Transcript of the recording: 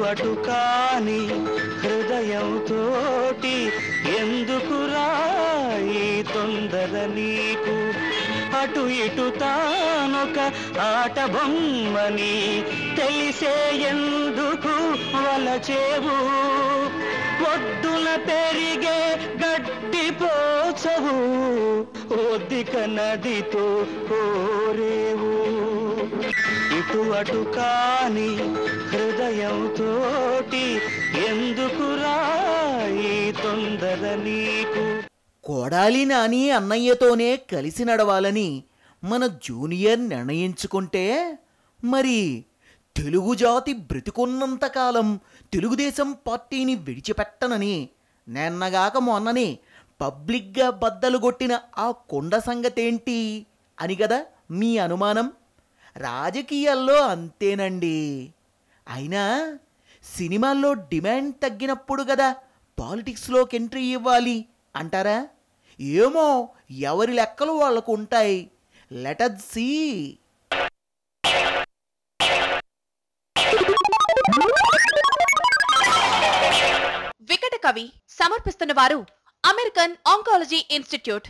అటు కాని హృదయంతోటి ఎందుకురా ఈ తొందర నీకు? అటు ఇటు తానొక ఆట బొమ్మని తెలిసే ఎందుకు వలచేవు? ఒడ్డున పెరిగే గడ్డి పోచవు, ఒద్దిక నదితో కోరేవు. ఇటు అటు కాని హృదయంతోటి ఎందుకురా ఈ తొందర నీకు? కొడాలి నాని అన్నయ్యతోనే కలిసి నడవాలని మన జూనియర్ నిర్ణయించుకుంటే, మరి తెలుగు జాతి బ్రతికున్నంతకాలం తెలుగుదేశం పార్టీని విడిచిపెట్టనని నిన్నగాక మొన్ననే పబ్లిక్గా బద్దలు కొట్టిన ఆ కొండ సంగతేంటి అని కదా మీ అనుమానం? రాజకీయాల్లో అంతేనండి. అయినా సినిమాల్లో డిమాండ్ తగ్గినప్పుడు కదా పాలిటిక్స్లోకి ఎంట్రీ ఇవ్వాలి అంటారా? ఏమో, ఎవరి లెక్కలు వాళ్ళకు ఉంటాయి. Let's see. వికట కవి సమర్పిస్తున్న వారు అమెరికన్ ఆంకాలజీ ఇన్స్టిట్యూట్.